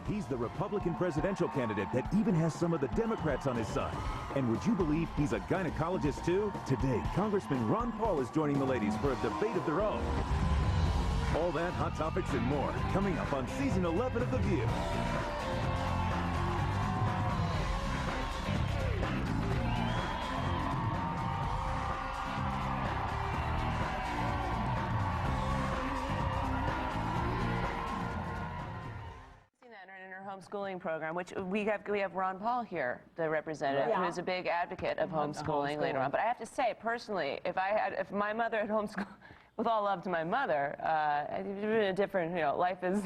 He's the Republican presidential candidate that even has some of the Democrats on his side. And would you believe he's a gynecologist too? Today, Congressman Ron Paul is joining the ladies for a debate of their own. All that, hot topics, and more coming up on Season 11 of The View. In her homeschooling program, which we have Ron Paul here, the representative, who is a big advocate of homeschooling later on. But I have to say, personally, if my mother had homeschooled, with all love to my mother, a different, life is,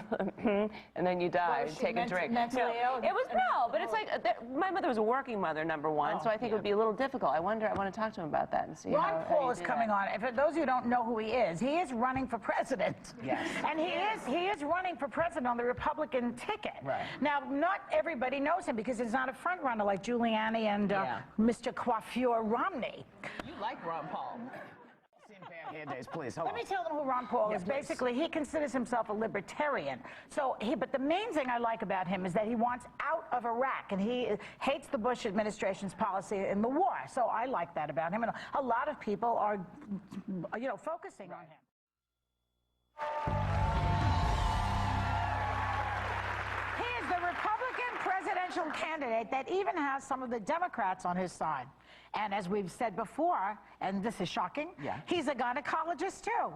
and then you die, and take a drink. Mentally ill? It was but it's like my mother was a working mother, number one, so I think it would be a little difficult. I want to talk to him about that and see. Ron Paul is coming on. For those who don't know who he is running for president. Yes. And he is running for president on the Republican ticket. Right. Now, not everybody knows him because he's not a front runner like Giuliani and Mr. Coiffure Romney. You like Ron Paul. Hair days, please. Let me tell them who Ron Paul is. Basically, he considers himself a libertarian. But the main thing I like about him is that he wants out of Iraq, and he hates the Bush administration's policy in the war. So I like that about him, and a lot of people are, focusing on him. He is the Republican presidential candidate that even has some of the Democrats on his side. And as we've said before, and this is shocking, he's a gynecologist too.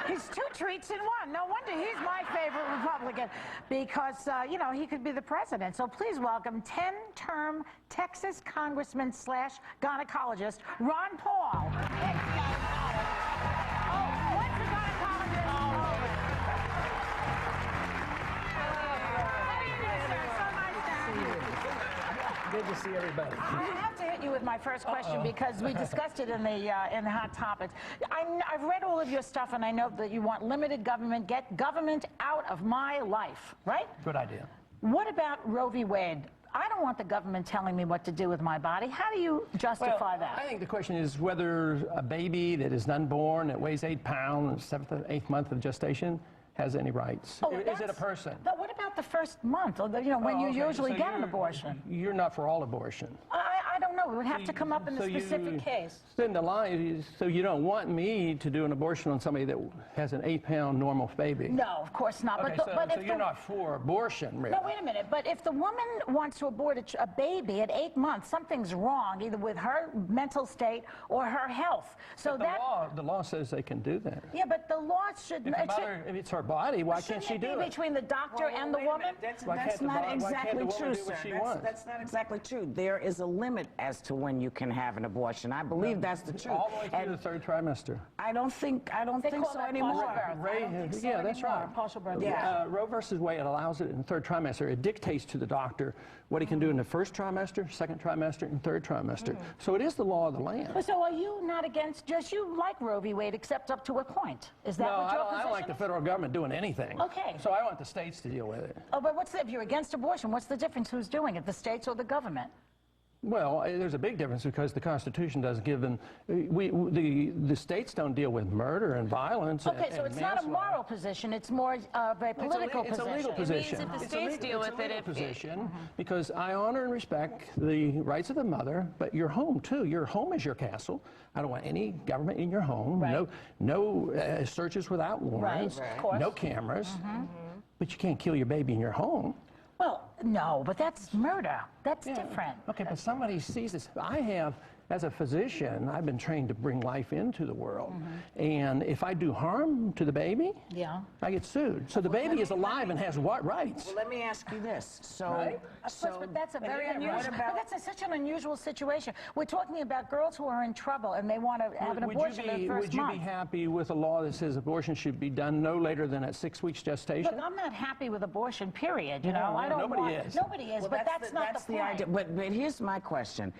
He's two treats in one. No wonder he's my favorite Republican because, he could be the president. So please welcome 10-term Texas Congressman / gynecologist, Ron Paul. Good to see everybody. I have to hit you with my first question because we discussed it in the Hot Topics. I've read all of your stuff, and I know that you want limited government, get government out of my life, right? Good idea. What about Roe v. Wade? I don't want the government telling me what to do with my body. How do you justify that? I think the question is whether a baby that is unborn, that weighs 8 pounds, 7th or 8th month of gestation, has any rights. Is it a person? But what about the first month, when you usually get an abortion? You're not for all abortion. I don't know. It would have to come up in the specific case. Then the line, so you don't want me to do an abortion on somebody that has an 8-pound normal baby? No, of course not. Okay, so you're not for abortion, really? No, wait a minute. But if the woman wants to abort a baby at 8 months, something's wrong, either with her mental state or her health. So the law says they can do that. Yeah, but the law should. If it's her body, why can't she do it? Between the doctor and the woman? That's not exactly true, sir. That's not exactly true. There is a limit as to when you can have an abortion. I believe that's the truth. All the way through the 3rd trimester. I don't think so anymore. That's right. Partial birth. Roe versus Wade allows it in the 3rd trimester. It dictates to the doctor what he can do in the 1st trimester, 2nd trimester, and 3rd trimester. So it is the law of the land. So are you not against, just you like Roe v. Wade except up to a point? Is that what your position is? I don't like the federal government doing anything. Okay. So I want the states to deal with it. Oh, but if you're against abortion, what's the difference? Who's doing it, the states or the government? Well, there's a big difference because the Constitution doesn't give them. The states don't deal with murder and violence. Okay, so it's not a moral position; it's more of a political position. It's a legal position. It means if the states deal with it, position because I honor and respect the rights of the mother, but your home too. Your home is your castle. I don't want any government in your home. Right. No searches without warrants. Right. Of course. No cameras. But you can't kill your baby in your home. Well, no, but that's murder. That's different. Okay, but somebody sees this. As a physician, I've been trained to bring life into the world. And if I do harm to the baby, I get sued. So the baby is alive and has what rights? Well, let me ask you this. But that's a very unusual. But that's such an unusual situation. We're talking about girls who are in trouble and they want to have an abortion in the first month. Would you be happy with a law that says abortion should be done no later than at 6 weeks gestation? Look, I'm not happy with abortion, period. Nobody is. Nobody is, but that's not the point. Idea. But here's my question.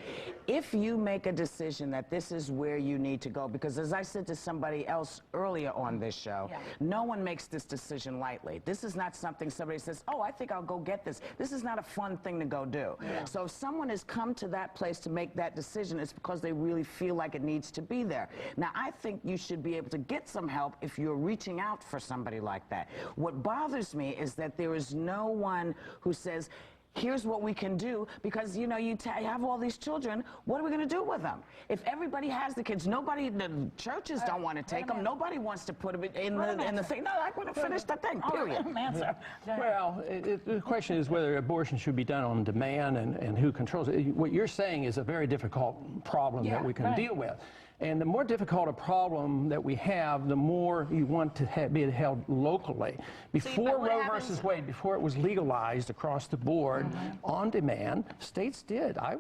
If you make make a decision that this is where you need to go, because as I said to somebody else earlier on this show, no one makes this decision lightly. This is not something somebody says, oh, I think I'll go get this. This is not a fun thing to go do. So if someone has come to that place to make that decision, it's because they really feel like it needs to be there. Now, I think you should be able to get some help if you're reaching out for somebody like that. What bothers me is that there is no one who says, here's what we can do, because, you know, you have all these children, what are we going to do with them? If everybody has the kids, the churches don't want to take them, nobody wants to put them in the thing. No, I want to finish the thing, period. Well, the question is whether abortion should be done on demand and who controls it. What you're saying is a very difficult problem that we can deal with. And the more difficult a problem that we have, the more you want to be held locally. Before Roe versus Wade, before it was legalized across the board on demand, states did. I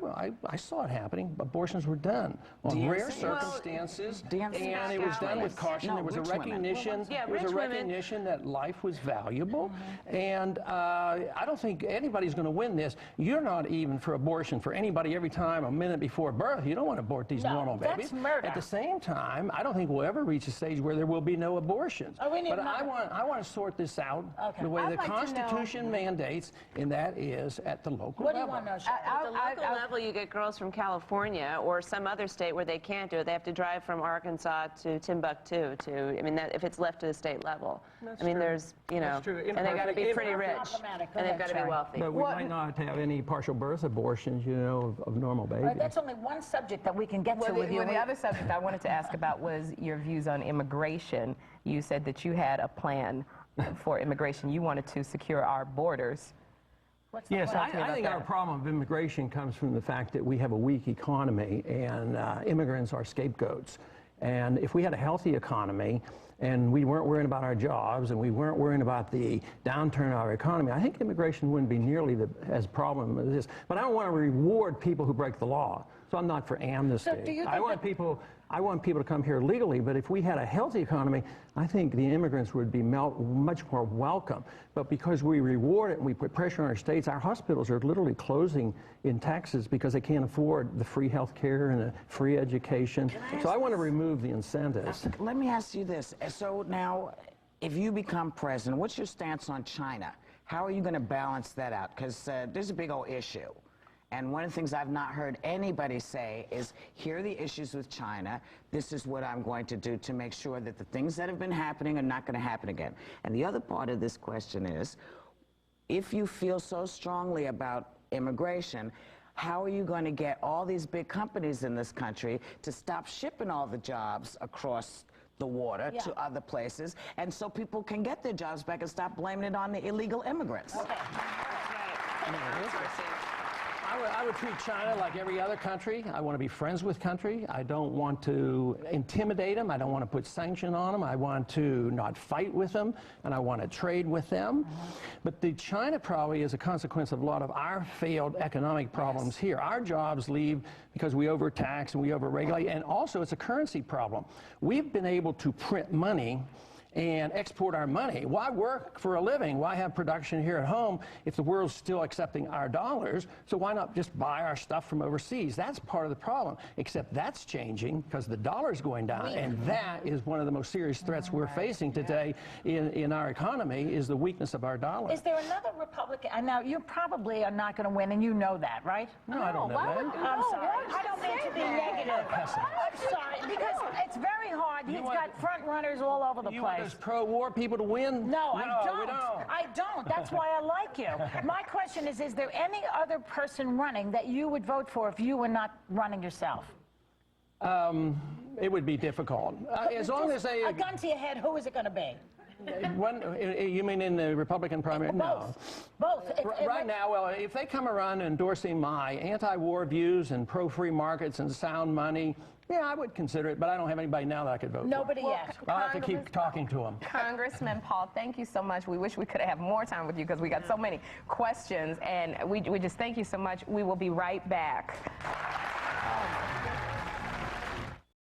saw it happening. Abortions were done on rare circumstances, and it was done with caution. There was a recognition. That life was valuable, and I don't think anybody's going to win this. You're not even for abortion for anybody every time a minute before birth. You don't want to abort these normal babies. That's murder. At the same time, I don't think we'll ever reach a stage where there will be no abortions. I want to sort this out the way the Constitution mandates, and that is at the local level. What do you want to know? At the local level, you get girls from California or some other state where they can't do it. They have to drive from Arkansas to Timbuktu if it's left to the state level. There's, and they got to be pretty rich, and they've got to be wealthy. But we might not have any partial birth abortions, of normal babies. That's only one subject that we can get to with you. The other subject I wanted to ask about was your views on immigration. You said that you had a plan for immigration. You wanted to secure our borders. Yes, I think our problem of immigration comes from the fact that we have a weak economy, and immigrants are scapegoats. And if we had a healthy economy, and we weren't worrying about our jobs, and we weren't worrying about the downturn of our economy, I think immigration wouldn't be nearly as problem as this. But I don't want to reward people who break the law. So I'm not for amnesty. So I want people to come here legally, but if we had a healthy economy, I think the immigrants would be much more welcome. But because we reward it and we put pressure on our states, our hospitals are literally closing in Texas because they can't afford the free health care and the free education. So I want to remove the incentives. Let me ask you this. So now, if you become president, what's your stance on China? How are you going to balance that out? Because there's a big old issue. And one of the things I've not heard anybody say is, here are the issues with China. This is what I'm going to do to make sure that the things that have been happening are not going to happen again. And the other part of this question is, if you feel so strongly about immigration, how are you going to get all these big companies in this country to stop shipping all the jobs across the water to other places, and so people can get their jobs back and stop blaming it on the illegal immigrants? Okay. That's right. I would treat China like every other country. I want to be friends with country. I don't want to intimidate them. I don't want to put sanction on them. I want to not fight with them, and I want to trade with them. But the China probably is a consequence of a lot of our failed economic problems here. Our jobs leave because we overtax and we overregulate, and also it's a currency problem. We've been able to print money and export our money. Why work for a living? Why have production here at home if the world's still accepting our dollars? So why not just buy our stuff from overseas? That's part of the problem, except that's changing because the dollar's going down, and that is one of the most serious threats we're facing today in our economy, is the weakness of our dollar. Is there another Republican? Now, you probably are not going to win, and you know that, right? No, I don't know that. I'm sorry. I don't mean to be negative. I'm sorry, because it's very hard. He's got front runners all over the place. Those pro-war people to win? No, I don't. I don't. That's why I like you. My question is there any other person running that you would vote for if you were not running yourself? It would be difficult. As long as they... A gun to your head, who is it going to be? You mean in the Republican primary? No. Both. Right now, well, if they come around endorsing my anti-war views and pro-free markets and sound money, yeah, I would consider it, but I don't have anybody now that I could vote for. Nobody yet. I'll have to keep talking to them. Congressman Paul, thank you so much. We wish we could have more time with you because we got so many questions, and we just thank you so much. We will be right back.